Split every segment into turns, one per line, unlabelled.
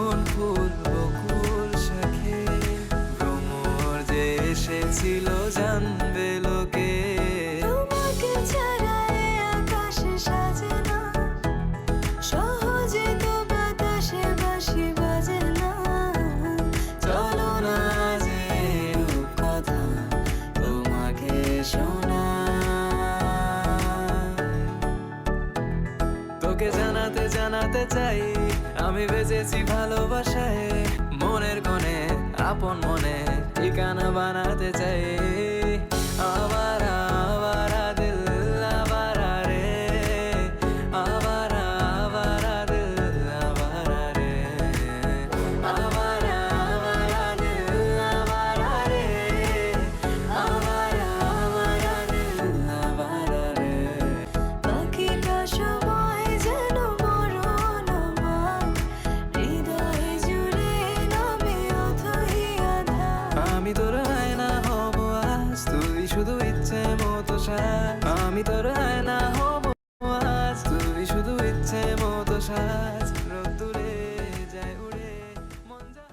নতুন ফুল বকুল শাখে ভ্রমর যে এসেছিল জানবে লোকে।
তোমাকে ছাড়া এ আকাশ সাজে না, সহজে তো বাতাসে বাঁশি বাজে না।
চলো না যে রূপকথা তোমাকে শোনাই। তোকে জানাতে জানাতে চাই আমি বেঁচেছি ভালোবাসায়। মনের কোণে আপন মনে ঠিকানা বানাতে চাই। আবারা আবারা দিল আবারা রে, আবারা আবারা দিল আবারা রে, আবারা আবারা দিল আবারা রে, আবারা আবারা দিল আবারা রে।
বাকিটা সময় যেন মরণ আমার, হৃদয় জুড়ে নামে অথই আঁধার।
আমি তোর আয়না হব আজ, তুই শুধু ইচ্ছে মতো সাজ। আমি তোর আয়না হব আজ, তুই শুধু ইচ্ছে মতো সাজ। রোদ্দুরে যায় উড়ে মন যায়।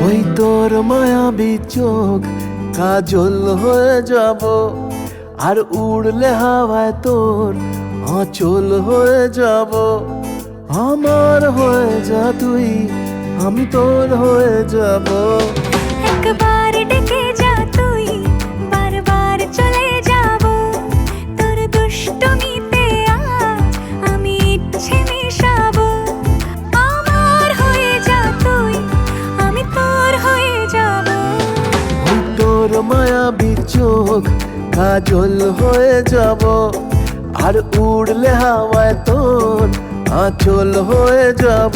ওই তোর মায়াবী চোখ কাজল হয়ে যাব, আর উড়লে হাওয়ায় তোর আঁচল হয়ে যাব। আমার হয়ে যা তুই, আমি তোর হয়ে যাব।
একবার ডেকে যা তুই, বারবার চলে যাব। তোর দুষ্টুমিতে আজ আমি ইচ্ছে মেশাবো। আমার হয়ে যা তুই, আমি তোর হয়ে যাব।
ওই তোর মায়াবী চোখ কাজল হয়ে যাব, আর উড়লে হাওয়ায় তোর আঁচল হয়ে যাব।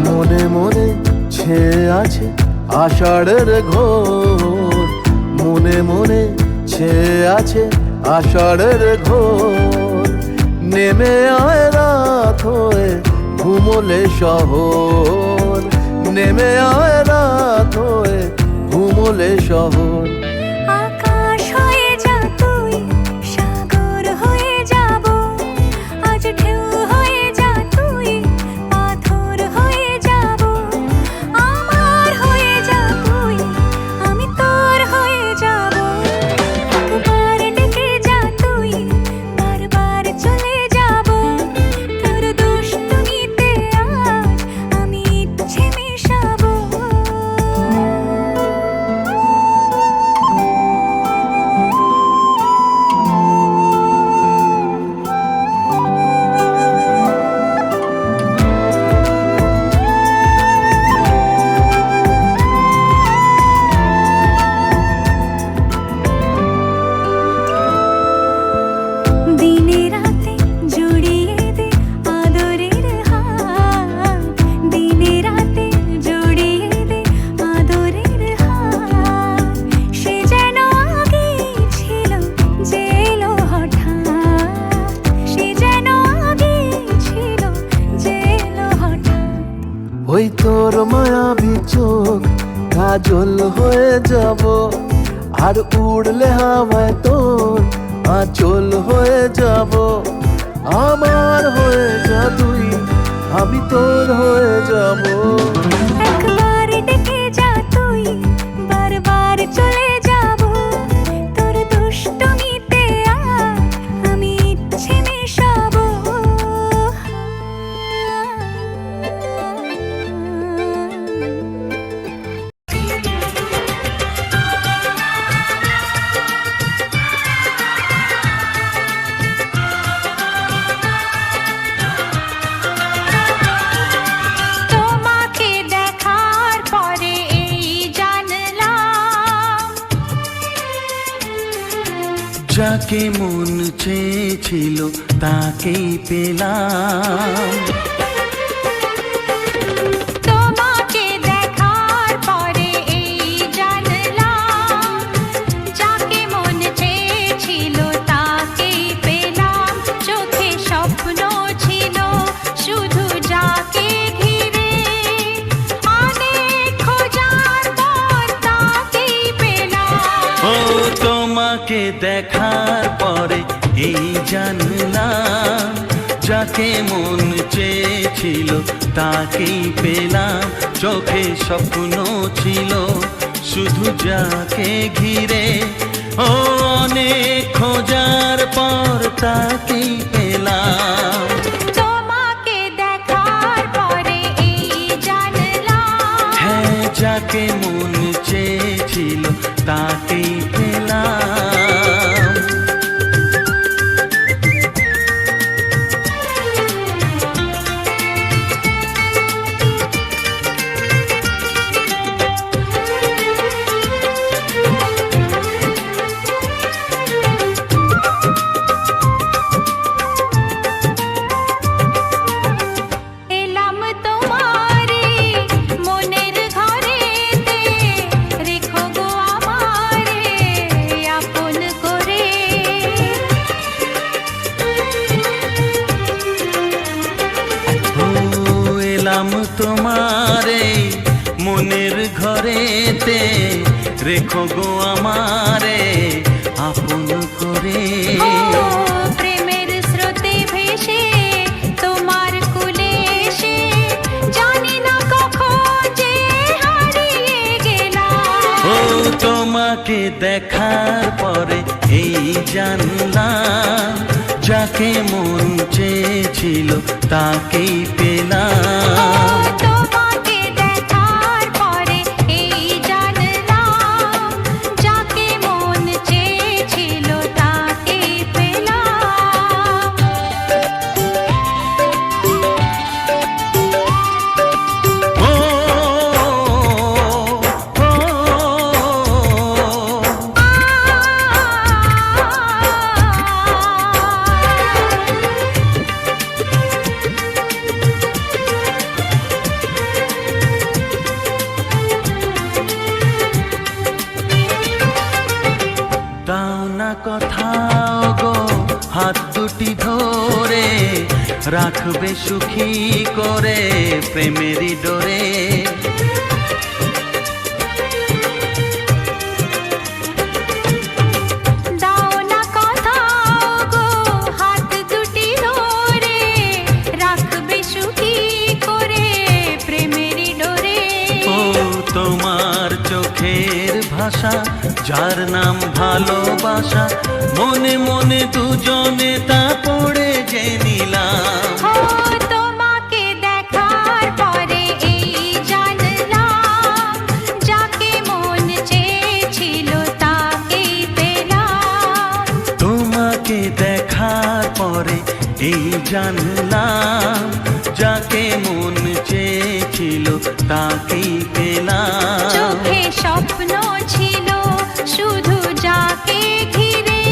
মনে মনে ছেয়ে আছে আষাঢ়ের ঘোর, মনে মনে ছেয়ে আছে আষাঢ়ের ঘোর। নেমে আয় রাত হয়ে ঘুমোলে শহর, নেমে আয় রাত হয়ে ঘুমোলে শহর।
আকাশ হয়ে যা তুই, সাগর হয়ে যাব। আজ ঢেউ হয়ে যা তুই, পাথর হয়ে যাব। আমার হয়ে যা তুই, আমি তোর হয়ে যাব। একবার ডেকে যা তুই, বারবার চলে যাব। তোর দুষ্টুমিতে আজ আমি ইচ্ছে মেশাবো। দিনে রাতে জড়িয়ে দে আদরের হাত, দিনে রাতে জড়িয়ে দে আদরের হাত। সে যেন আগে ছিল যে এলো হঠাৎ, সে যেন আগে ছিল যে এলো হঠাৎ।
ওই তোর মায়াবী চোখ কাজল হয়ে যাব, আর উড়লে হাওয়ায় তোর আঁচল হয়ে যাব। আমার হয়ে যা তুই, আমি তোর হয়ে যাব।
একবার ডেকে যা তুই, বারবার চলে যাব। তোর দুষ্টুমিতে আজ আমি ইচ্ছে মেশাবো। তোমাকে
যাকে মন চেয়েছিল তাকেই পেলাম।
তোমাকে দেখার পরে এই জানলাম, যাকে মন চেয়েছিল তাকেই পেলাম। চোখে স্বপ্ন ছিল শুধু যাকে ঘিরে, অনেক খোঁজার পর তাকেই পেলাম।
ও তোমাকে দেখার পরে এই জানলাম, যাকে মন চেয়েছিল তাকেই পেলাম। চোখে স্বপ্ন ছিল শুধু যাকে ঘিরে, ও অনেক খোঁজার পর তাকেই পেলাম।
তোমাকে দেখার পরে এই জানলাম,
হ্যাঁ, যাকে মন চেয়েছিল তাকেই পেলাম।
এলাম তোমারে মনের ঘরেতে, রেখো গো আমারে আপন করে।
ও এলাম তোমারে মনের ঘরেতে, রেখো গো আমারে আপন করে।
ও প্রেমের স্রোতে ভেসে তোমার কুলে এসে, জানি না কখন যে হারিয়ে গেলাম।
ও তোমাকে দেখার পরে এই জানলাম, যাকে মন চেয়েছিল তাকেই পেলাম।
তোমাকে দেখার পরে এই জানলাম, যাকে মন চেয়েছিল তাকেই পেলাম।
ও, ও, দাও না কোথাও গো হাত দুটি ধরে, রাখবে সুখী করে প্রেমেরই ডোরে।
দাও না কোথাও গো হাত দুটি ধরে, রাখবে সুখী করে প্রেমেরই ডোরে।
ও তোমার চোখের ভাষা, যার নাম ভালোবাসা, মনে মনে দুজনে তা পড়ে যে নিলাম।
ও তোমাকে দেখার পরে এই জানলাম, যাকে মন চেয়েছিল তাকেই পেলাম।
তোমাকে দেখার পরে এই জানলাম, যাকে মন চেয়েছিল তাকেই পেলাম।
চোখে স্বপ্ন ছিল শুধু যাকে ঘিরে,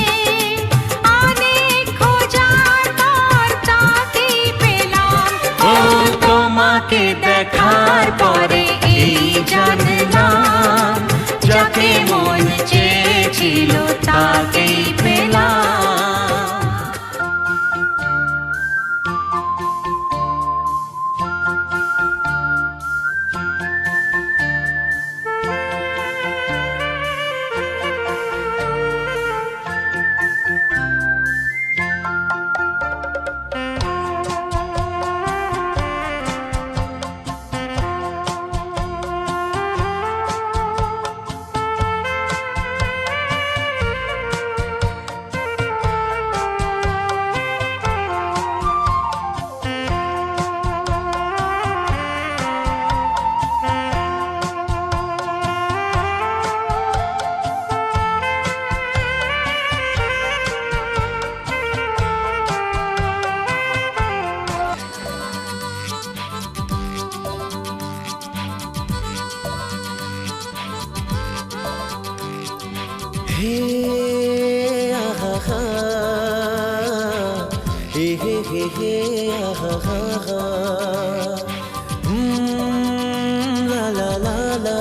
অনেক খোঁজার পর তাকেই পেলাম।
ও তোমাকে দেখার পরে এই জানলাম, যাকে মন চেয়েছিল তাকেই পেলাম। হে আহা
হে আহা হা হা লা লা লা লা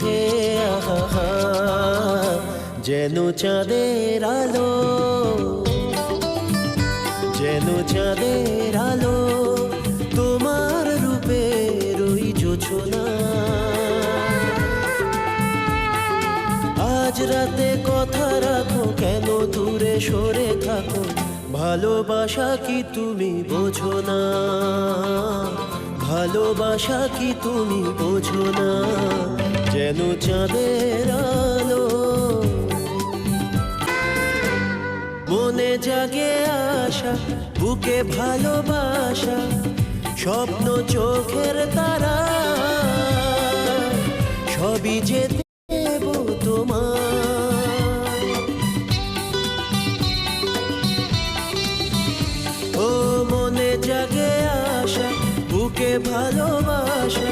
হে আহা হা যেন চাঁদের আলো যেন চাঁদের আলো তোমার রূপের ওই জোছনা আজ রাতে কথা রাখো কেন দূরে সরে থাকো ভালোবাসা কি তুমি বোঝো না ভালোবাসা কি তুমি বোঝো না যেন চাঁদের আলো মনে জাগে আশা বুকে ভালোবাসা স্বপ্ন চোখের তারা সবই যে দেব তোমার ও মনে জাগে আশা বুকে ভালোবাসা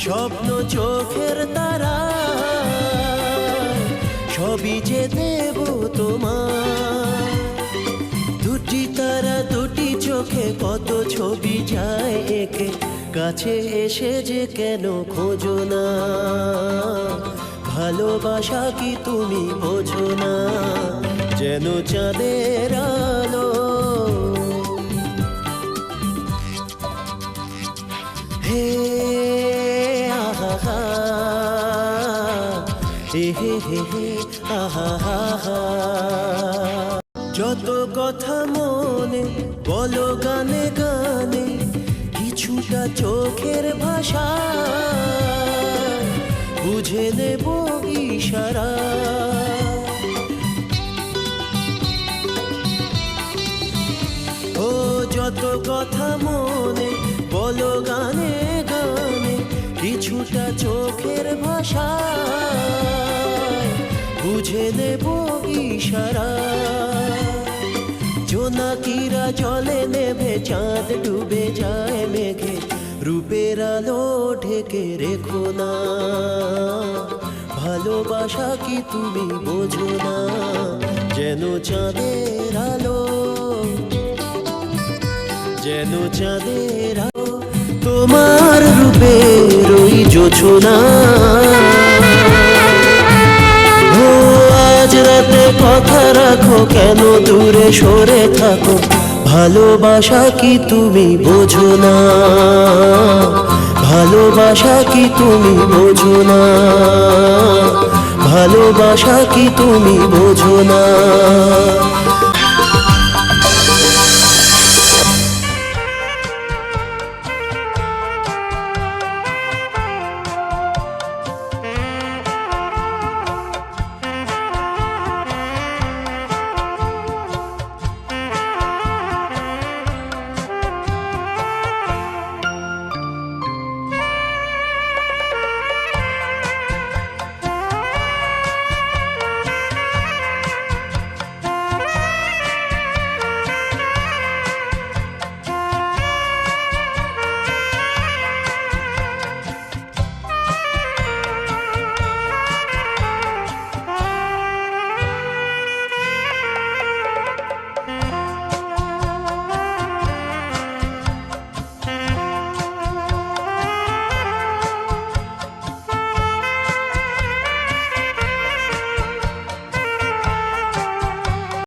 স্বপ্ন চোখের তারা সবই যে দেব তোমার দুটি তারা দুটি চোখে কত ছবি যায় একে কাছে এসে যে কেন খোঁজো না ভালোবাসা কি তুমি বোঝো না যেন চাঁদের আলো হে আহা হা হে আহা হা হা যত কথা মনে বলো গানে গানে কিছুটা চোখের ভাষা বুঝে নেব ইশারা ও যত কথা মনে বলো গানে গানে কিছুটা চোখের ভাষা বুঝে নেব ইশারা জোনাকিরা জলে নেভে চাঁদ ডুবে যায় মেঘে রূপের আলো ঢেকে রেখো না ভালোবাসা কি তুমি বোঝো না যেন চাঁদের আলো যেন চাঁদের আলো তোমার রূপের ওই জোছনা ও আজ রাতে কথা রাখো কেন দূরে সরে থাকো ভালোবাসা কি তুমি বোঝো না ভালোবাসা কি তুমি বোঝো না ভালোবাসা কি তুমি বোঝো না